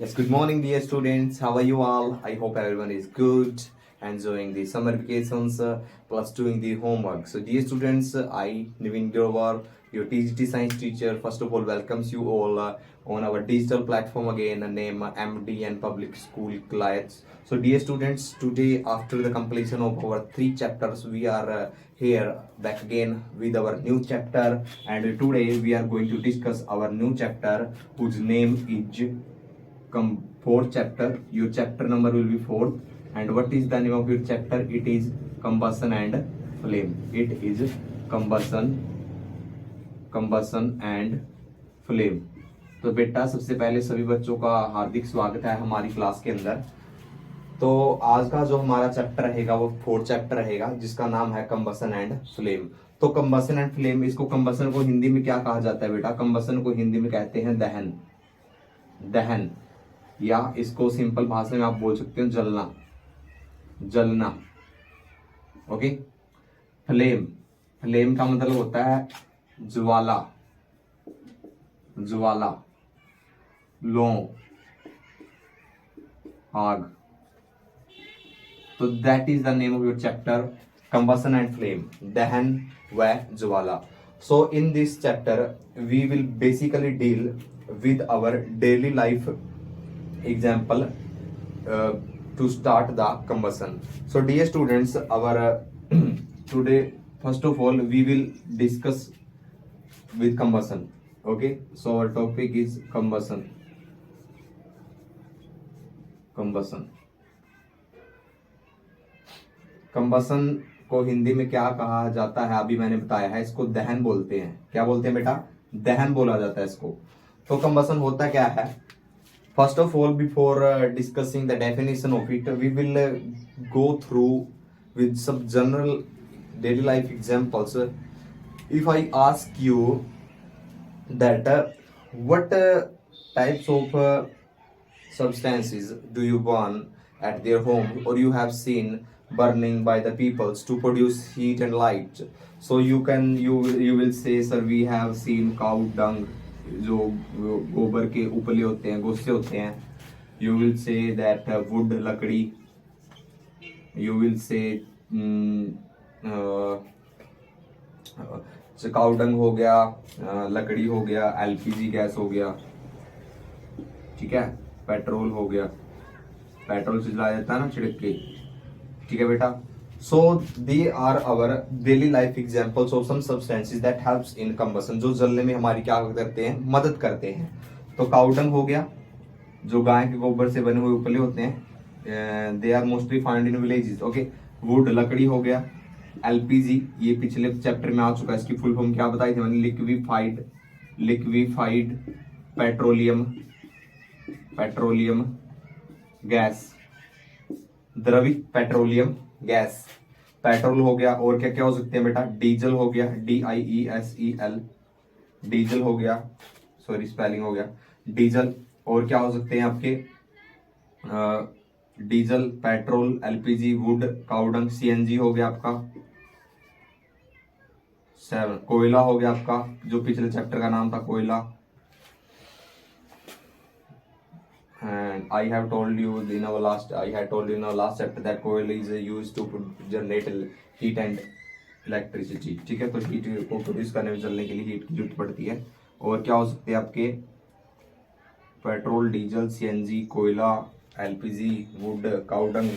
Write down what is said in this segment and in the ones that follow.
Yes, good morning, dear students. How are you all? I hope everyone is good, enjoying the summer vacations, plus doing the homework. So, dear students, I, Nivin Grover, your TGT science teacher, first of all, welcomes you all on our digital platform again, named MDN Public School Clients. So, dear students, today, after the completion of our 3 chapters, we are here back again with our new chapter, and today we are going to discuss our new chapter, whose name is fourth chapter. Your chapter number will be fourth. And what is the name of your chapter? It is combustion and flame. It is combustion and flame. तो बेटा सबसे पहले सभी बच्चों का हार्दिक स्वागत है हमारी क्लास के अंदर। तो आज का जो हमारा चैप्टर रहेगा वो फोर्थ चैप्टर रहेगा जिसका नाम है कंबसन एंड फ्लेम। तो कंबसन एंड फ्लेम, इसको कंबसन को हिंदी में क्या कहा जाता है बेटा? कंबसन को हिंदी में कहते हैं दहन। दहन, या इसको सिंपल भाषा में आप बोल सकते हो जलना, जलना। ओके। फ्लेम, फ्लेम का मतलब होता है ज्वाला, ज्वाला, लो, आग। तो that is the name of your chapter, combustion and flame, दहन व ज्वाला। So in this chapter we will basically deal with our daily life example to start the combustion. So dear students, our today first of all we will discuss with combustion. Okay, so our topic is combustion. combustion को हिंदी में क्या कहा जाता है अभी मैंने बताया है, इसको दहन बोलते हैं। क्या बोलते हैं बेटा? दहन बोला जाता है इसको। तो combustion होता क्या है? First of all, before discussing the definition of it, we will go through with some general daily life examples. If I ask you that what types of substances do you burn at their home, or you have seen burning by the peoples to produce heat and light, so you will say, sir, we have seen cow dung, जो गोबर के उपले होते हैं, गोसे होते हैं। You will say that would, लकड़ी। You will say cow dung हो गया, लकड़ी हो गया, एलपीजी गैस हो गया, ठीक है, पेट्रोल हो गया, पेट्रोल से जलाया जाता है ना छिड़क के, ठीक है बेटा। So they are our daily life examples of some substances that helps in combustion, जो जलने में हमारी क्या करते हैं? मदद करते हैं। तो काउडंग हो गया, जो गाय के गोबर से बने हुए उपले होते हैं, they are mostly found in villages. Okay. Wood, लकड़ी हो गया। एलपीजी, ये पिछले चैप्टर में आ चुका है, इसकी फुल फॉर्म क्या बताई थी मैंने? लिक्विफाइड पेट्रोलियम गैस, द्रवित पेट्रोलियम गैस। पेट्रोल हो गया, और क्या क्या हो सकते हैं बेटा? डीजल हो गया, DIESEL, डीजल हो गया, सॉरी स्पेलिंग हो गया, डीजल। और क्या हो सकते हैं आपके? Diesel, petrol, LPG, would, cow dung, CNG हो गया आपका। 7 कोयला हो गया आपका, जो पिछले चैप्टर का नाम था कोयला। And I had told you in our last chapter that coal is used to generate heat and electricity, ठीक है। तो हीट को प्रोड्यूस करने में, जलने के लिए हीट की जरूरत पड़ती है। और क्या हो सकते हैं आपके? पेट्रोल, डीजल, CNG, कोयला, एलपीजी, वुड, काउडंग।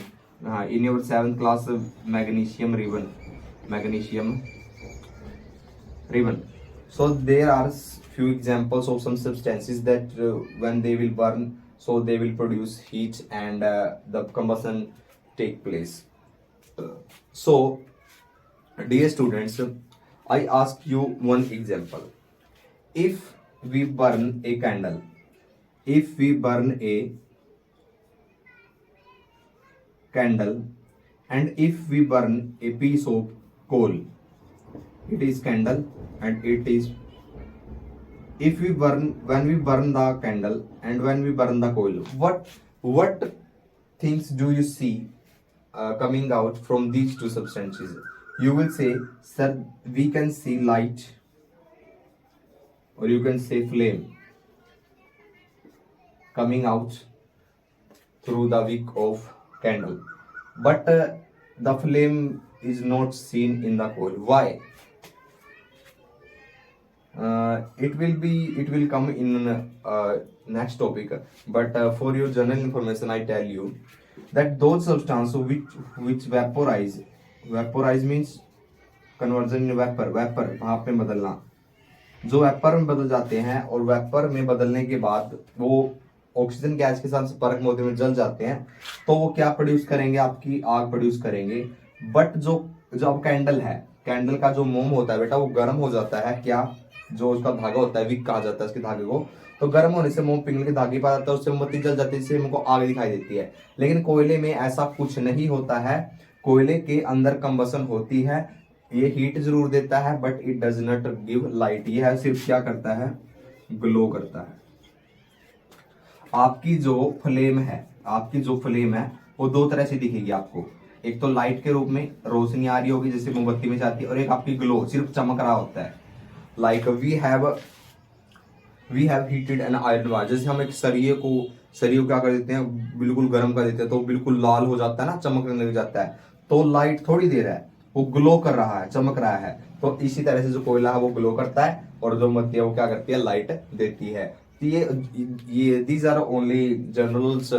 हाँ, in your 7th class magnesium ribbon. So there are few examples of some substances that when they will burn, so they will produce heat and the combustion take place. So dear students, I ask you one example. If we burn a candle, if we burn a candle, and if we burn a piece of coal, it is candle, and it is, if we burn, when we burn the candle and when we burn the coal, what things do you see coming out from these two substances? You will say, sir, we can see light, or you can say flame coming out through the wick of candle, but the flame is not seen in the coal. Why? It will come in next topic, but for your general information I tell you that those substances which vaporize means conversion in vapour भाप में बदलना, जो vapour में बदल जाते हैं और vapour में बदलने के बाद वो ऑक्सीजन गैस के साथ संपर्क में होते हुए जल जाते हैं, तो वो क्या प्रोड्यूस करेंगे, आपकी आग प्रोड्यूस करेंगे। बट जो जो अब कैंडल है, कैंडल का जो मोम होता है बेटा वो गर्म हो जाता है, क्या जो उसका धागा होता है विक कहा जाता है उसके धागे को, तो गर्म होने से मोम पिघल के धागे पर आता है, उससे मोमबत्ती जल जाती है, जिससे हमको आग दिखाई देती है। लेकिन कोयले में ऐसा कुछ नहीं होता है, कोयले के अंदर कंबसन होती है, ये हीट जरूर देता है but it does not give light. ये है सिर्फ क्या करता है, ग्लो करता है। आपकी जो फ्लेम है वो दो तरह से दिखेगी आपको, एक तो लाइट के रूप में रोशनी आ रही होगी जैसे मोमबत्ती में जाती है, और एक आपकी ग्लो सिर्फ चमक रहा होता है। Like we have heated an iron wire, जैसे हम एक सरिये को क्या कर देते हैं, बिल्कुल गर्म कर देते हैं तो बिल्कुल लाल हो जाता है ना, चमकने लग जाता है, तो लाइट थोड़ी देर है, वो ग्लो कर रहा है, चमक रहा है। तो इसी तरह से जो कोयला है वो ग्लो करता है और जो मोमबत्ती है वो क्या करती है, लाइट देती है। तो ये these are only generals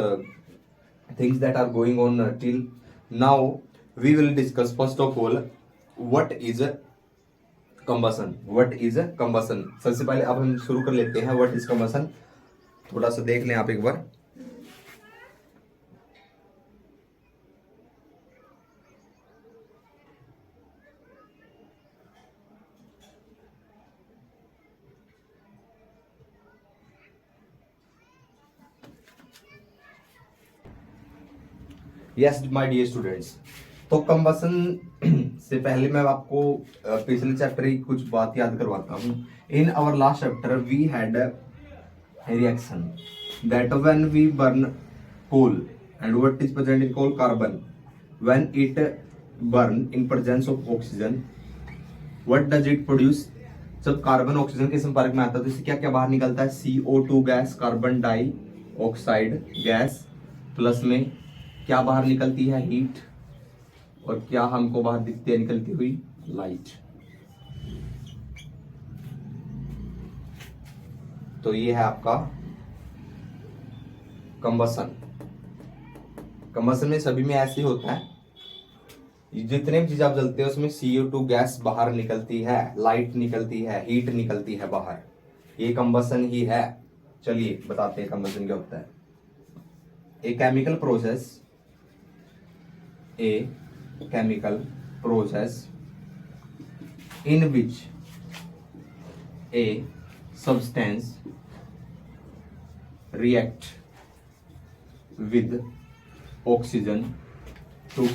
things that are going on till now. We will discuss first of all what is combustion. सबसे पहले अब हम शुरू कर लेते हैं व्हाट इज कंबसन। थोड़ा सा देख लें आप एक बार। यस माय डियर स्टूडेंट्स, तो कंबसन से पहले मैं आपको पिछले चैप्टर की कुछ बात याद करवाता हूँ। In our last chapter we had reaction that when we burn coal and what is present in coal, carbon, when it burn in presence of oxygen, what does it produce? जब carbon oxygen के संपर्क में आता है तो इससे क्या क्या बाहर निकलता है, CO2 gas, carbon dioxide gas, plus में क्या बाहर निकलती है, हीट, और क्या हमको बाहर दिखती है निकलती हुई, लाइट। तो ये है आपका कंबसन। कंबसन में सभी में ऐसे होता है, जितने भी चीज आप जलते हैं उसमें CO2 गैस बाहर निकलती है, लाइट निकलती है, हीट निकलती है बाहर, ये कंबसन ही है। चलिए बताते हैं कंबसन क्या होता है। A chemical process in which a substance react with oxygen to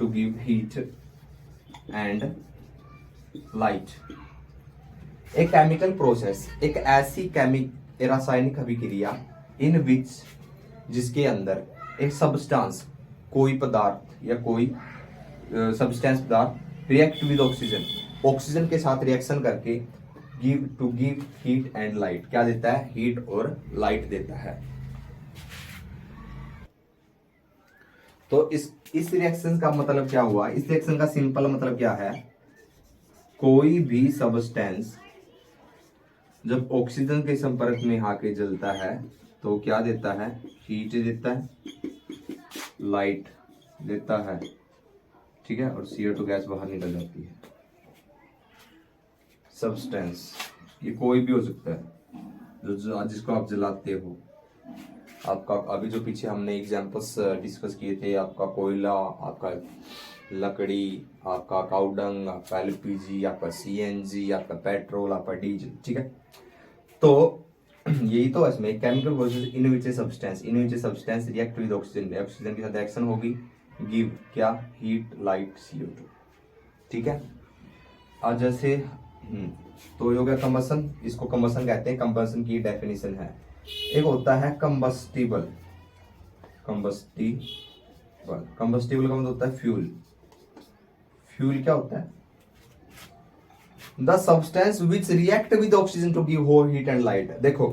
give heat and light। एक केमिकल प्रोसेस, एक ऐसी रासायनिक अभिक्रिया इन विच, जिसके अंदर एक सब्सटेंस, कोई पदार्थ या कोई सब्सटेंस पदार्थ रिएक्ट विद ऑक्सीजन, ऑक्सीजन के साथ रिएक्शन करके गिव हीट एंड लाइट, क्या देता है, हीट और लाइट देता है। तो इस रिएक्शन का मतलब क्या हुआ, इस रिएक्शन का सिंपल मतलब क्या है, कोई भी सब्सटेंस जब ऑक्सीजन के संपर्क में आके जलता है तो क्या देता है, हीट देता है, लाइट देता है, ठीक है, और CO2 गैस बाहर निकल जाती है। सब्सटेंस ये कोई भी हो सकता है जो जिसको आप जलाते हो। आपका अभी जो पीछे हमने एग्जांपल्स डिस्कस किए थे, आपका कोयला, आपका लकड़ी, आपका काउडंग, आपका LPG, आपका CNG, आपका पेट्रोल, आपका डीजल, ठीक है। तो यही तो इसमें chemical process in which substance react with oxygen, oxygen के साथ रिएक्शन होगी, गिव क्या, हीट, लाइट, CO2, ठीक है। आज जैसे तो ये हो गया कंबसन, इसको कंबसन कहते हैं। कंबसन की डेफिनेशन है, एक होता है कंबस्टिबल का मतलब होता है फ्यूल। फ्यूल क्या होता है, the substance which react with oxygen to give heat and light. देखो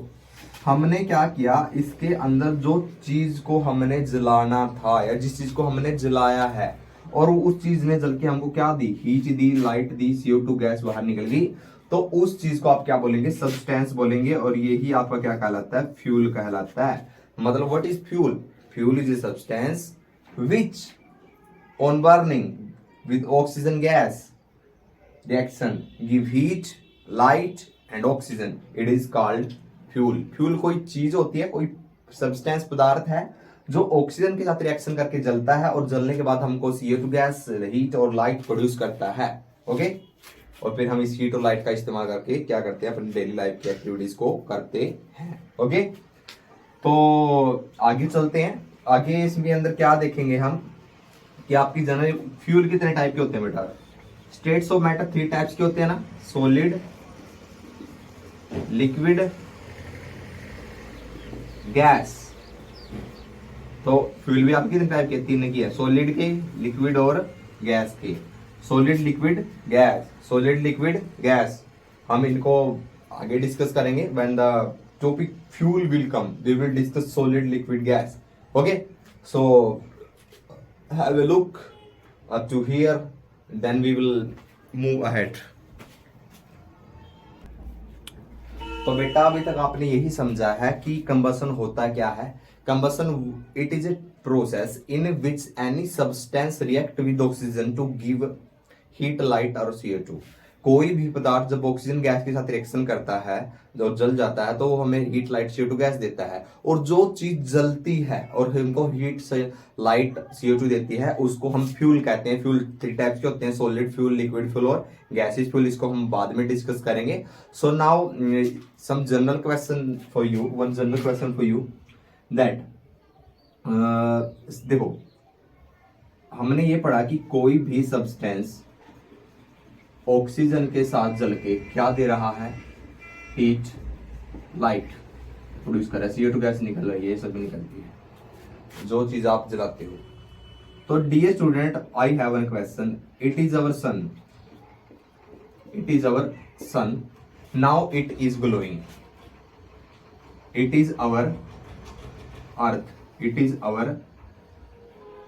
हमने क्या किया, इसके अंदर जो चीज को हमने जलाना था या जिस चीज को हमने जलाया है और उस चीज ने जल के हमको क्या दी, हीट दी, लाइट दी, CO2 गैस बाहर निकल गई, तो उस चीज को आप क्या बोलेंगे, सब्सटेंस बोलेंगे। और यही आपका क्या कहलाता है, फ्यूल कहलाता है। मतलब what is fuel? Fuel is a substance which on burning with oxygen gas reaction give heat, light and oxygen, it is called fuel. Fuel कोई चीज होती है, कोई सब्सटेंस पदार्थ है जो ऑक्सीजन के साथ रिएक्शन करके जलता है और जलने के बाद हमको CO2 गैस, हीट और लाइट प्रोड्यूस करता है। ओके, और फिर हम इस हीट और लाइट का इस्तेमाल करके क्या करते हैं, अपनी डेली लाइफ की एक्टिविटीज को करते हैं। ओके, तो आगे चलते हैं। आगे इसमें अंदर क्या देखेंगे हम कि आपकी जनरल फ्यूल कितने टाइप के होते हैं बेटा? स्टेट्स ऑफ मैटर 3 टाइप्स के होते हैं ना, सॉलिड, लिक्विड, गैस। तो फ्यूल भी आपके कितने टाइप के, 3 की है, सॉलिड के, लिक्विड और गैस के। Solid, liquid, gas, solid, liquid, gas. हम इनको आगे डिस्कस करेंगे when the topic fuel will come, we will discuss solid, liquid, gas. Okay, so have a look up to here, then we will move ahead. तो बेटा अभी तक आपने यही समझा है कि कंबसन होता क्या है। Combustion, it is a process in which any substance react with oxygen to give heat, light और CO2। कोई भी पदार्थ जब ऑक्सीजन गैस के साथ रिएक्शन करता है, जो जल जाता है, तो वो हमें हीट, लाइट, CO2 गैस देता है। और जो चीज जलती है और हमको हीट से लाइट, CO2 देती है, उसको हम फ्यूल कहते हैं। फ्यूल 3 टाइप्स के होते हैं, सॉलिड फ्यूल, लिक्विड फ्यूल और गैसेस फ्यूल। इसको हम बाद में डिस्कस करेंगे। So now some general question for you, one general question for you that, देखो हमने ये पढ़ा कि कोई भी सब्सटेंस ऑक्सीजन के साथ जल के क्या दे रहा है, हीट, लाइट प्रोड्यूस कर रहा है, CO2 गैस निकल रही है, ये सब निकलती है जो चीज आप जलाते हो। तो dear student, I have one question, it is our sun, it is our sun, now it is glowing, it is our earth, it is our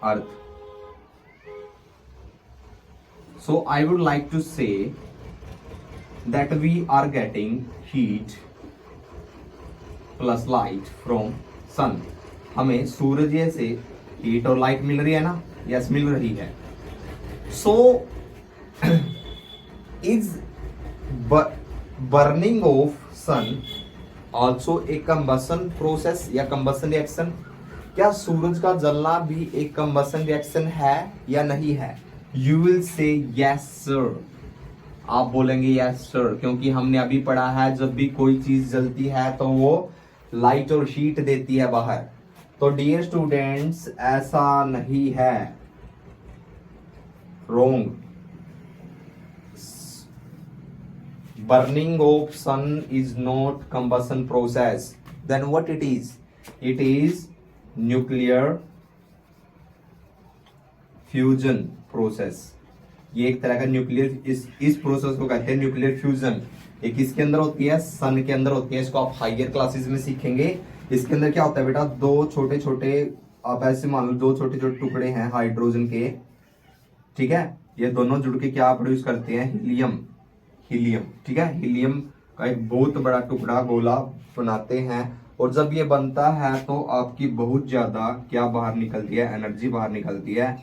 earth. So I would like to say that we are getting heat plus light from sun. हमें सूरज से heat और light मिल रही है ना? Yes, मिल रही है। So is burning of sun also a combustion process या combustion reaction? क्या सूरज का जलना भी एक कंबसन रिएक्शन है या नहीं है? You will say yes sir, आप बोलेंगे यस सर, क्योंकि हमने अभी पढ़ा है जब भी कोई चीज जलती है तो वो लाइट और हीट देती है बाहर। तो डियर स्टूडेंट्स, ऐसा नहीं है, wrong. Burning of sun is not combustion process, then what it is? It is nuclear fusion process. ये एक तरह का न्यूक्लियर, इस प्रोसेस को कहते हैं न्यूक्लियर फ्यूजन। ये किसके अंदर होती है? सन के अंदर होती है। इसको आप हायर क्लासेस में सीखेंगे। इसके अंदर क्या होता है बेटा, 2 छोटे छोटे, आप ऐसे मान लो 2 छोटे छोटे टुकड़े हैं हाइड्रोजन के, ठीक है? ये दोनों जुड़ के क्या प्रोड्यूस करते हैं? हीलियम, हीलियम, ठीक है? हीलियम का एक बहुत बड़ा टुकड़ा गोला बनाते हैं, और जब ये बनता है तो आपकी बहुत ज्यादा क्या बाहर निकलती है? एनर्जी बाहर निकलती है,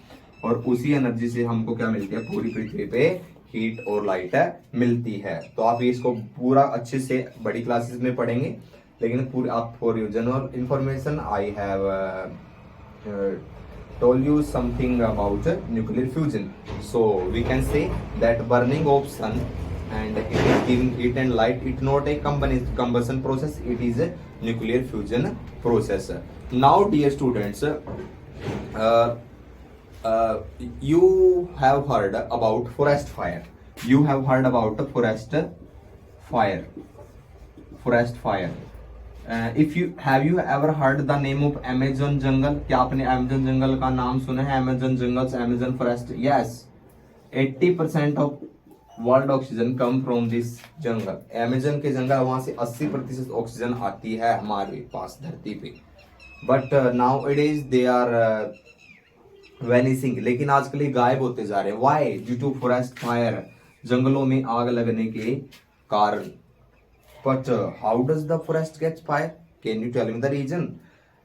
और उसी एनर्जी से हमको क्या मिलती है? पूरी पृथ्वी पे हीट और लाइट मिलती है। तो आप इसको पूरा अच्छे से बड़ी क्लासेस में पढ़ेंगे, लेकिन पूरी आप for your general information I have told you something about nuclear fusion. So we can say that burning of sun and it is giving heat and light, it not a combustion process, it is a nuclear fusion process. Now dear students, you have heard about forest fire. You have heard about forest fire. Forest fire. If you have you ever heard the name of Amazon jungle? क्या आपने Amazon जंगल का नाम सुना है? Amazon jungles, Amazon forest. Yes, 80% of world oxygen come from this jungle, Amazon के जंगल, वहां से 80% oxygen आती है हमारे पास धरती पे। But now it is they are vanishing, लेकिन आजकल ये गायब होते जा रहे हैं। Why? Due to forest fire, जंगलों में आग लगने के कारण। But how does the forest get fire? Can you tell me the reason?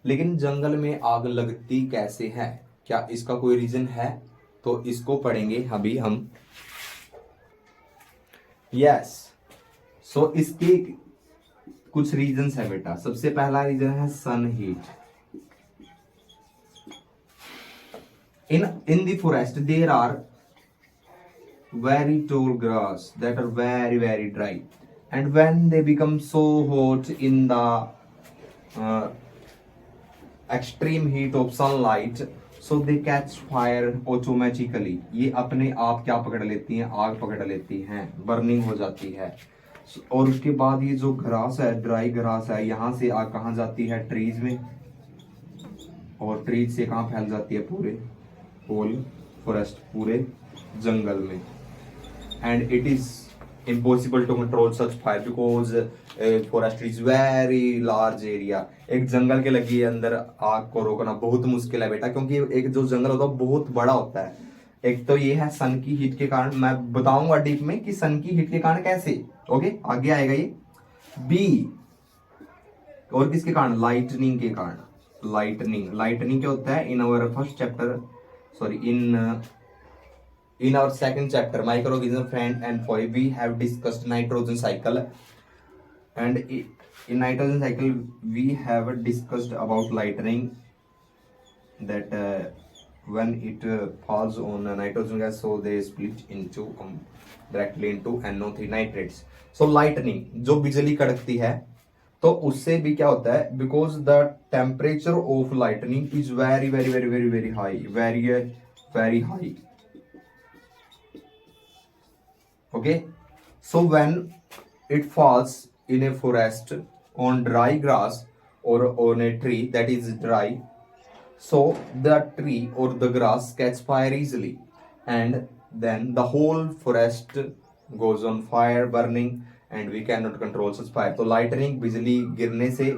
लेकिन जंगल में आग लगती कैसे है, क्या इसका कोई रीजन है? तो इसको पढ़ेंगे अभी हम। यस, सो इसके कुछ रीजंस है बेटा। सबसे पहला रीजन है सन heat. in the forest there are very tall grass that are very dry, and when they become so hot in the extreme heat of sunlight, so they catch fire automatically। ये अपने आप क्या पकड़ लेती हैं? आग पकड़ लेती हैं, बर्निंग हो जाती है। और उसके बाद ये जो ग्रास है, ड्राई ग्रास है, यहाँ से आग कहाँ जाती है? ट्रीज में, और ट्रीज से कहाँ फैल जाती है? पूरे होल फॉरेस्ट, पूरे जंगल में। And it is impossible to control such fire because forest is very large area. एक जंगल के लगी अंदर आग को रोकना बहुत मुश्किल है बेटा, क्योंकि एक जो जंगल होता है बहुत बड़ा होता है। एक तो ये है सन की हीट के कारण, मैं बताऊंगा डीप में कि सन की हीट के कारण कैसे। ओके, आगे आएगा ये। बी, और किसके कारण? लाइटनिंग के कारण। लाइटनिंग क्या होता है? In our first chapter, sorry, in our second chapter, microorganism, friend and foe, we have discussed nitrogen cycle, and in nitrogen cycle we have discussed about lightning, that when it falls on nitrogen gas, so they split into directly into NO3 nitrates। so lightning जो बिजली कड़कती है, तो उससे भी क्या होता है? Because the temperature of lightning is very high. Okay, so when it falls in a forest on dry grass और on a tree that is dry, so the tree or the grass catch fire easily, and then the whole forest goes on fire, burning, and we cannot control such fire। तो lightning, बिजली गिरने से,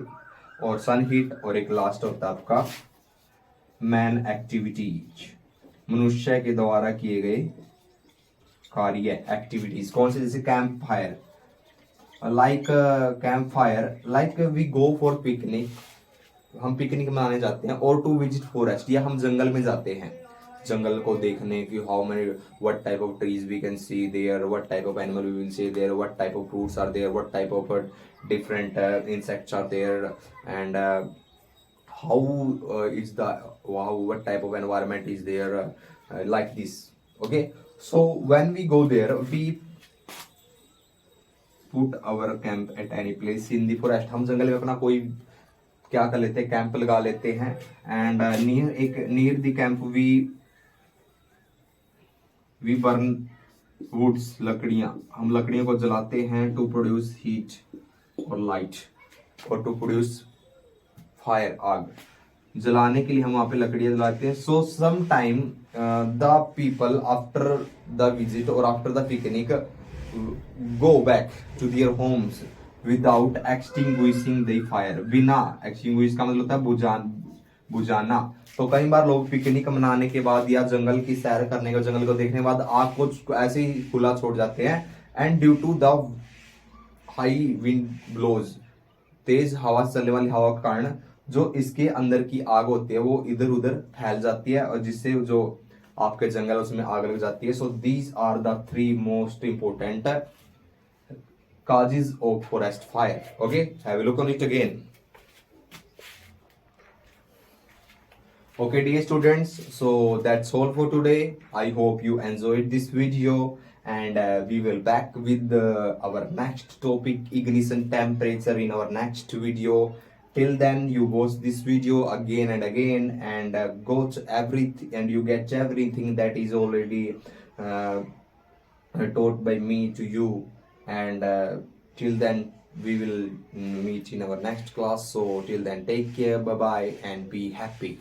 और सन heat, और एक last होता है आपका मैन एक्टिविटीज, मनुष्य के द्वारा किए गए कार्य, एक्टिविटीज। कौन से? जैसे camp fire, like we go for picnic, हम पिकनिक मनाने जाते हैं, और टू विजिट फॉरेस्ट, या हम जंगल में जाते हैं जंगल को देखने की। How many, what type of trees we can see there, what type of animal we will see there, what type of fruits are there, what type of different insects are there, and how is the what type of environment is there, like this. Okay, so when we go there we put our camp at any place in the forest. हम जंगल में अपना कोई क्या कर लेते हैं? Camp लगा लेते हैं। And near the camp we burn woods, लकड़ियां, हम लकड़ियों को जलाते हैं टू प्रोड्यूस हीट और लाइट, और टू प्रोड्यूस फायर, आग जलाने के लिए हम वहां पे लकड़ियां जलाते हैं। So some time the people after the visit और after the picnic go back to their homes without extinguishing the fire. बिना एक्सटिंग्विश का मतलब होता है बुझाना। तो कई बार लोग पिकनिक मनाने के बाद या जंगल की सैर करने के, जंगल को देखने के बाद आग को ऐसे ही खुला छोड़ जाते हैं, and due to the high wind blows, तेज हवा, चलने वाली हवा के कारण जो इसके अंदर की आग होती है वो इधर उधर फैल जाती है, और जिससे जो आपके जंगल उसमें आग लग जाती है। So these are the 3 most important causes of forest fire। okay, have a look on it again। okay dear students, so that's all for today। I hope you enjoyed this video, and we will back with our next topic, ignition temperature, in our next video। till then you watch this video again and again, and watch everything, and you get everything that is already taught by me to you, and till then we will meet in our next class। so till then, take care, bye bye, and be happy।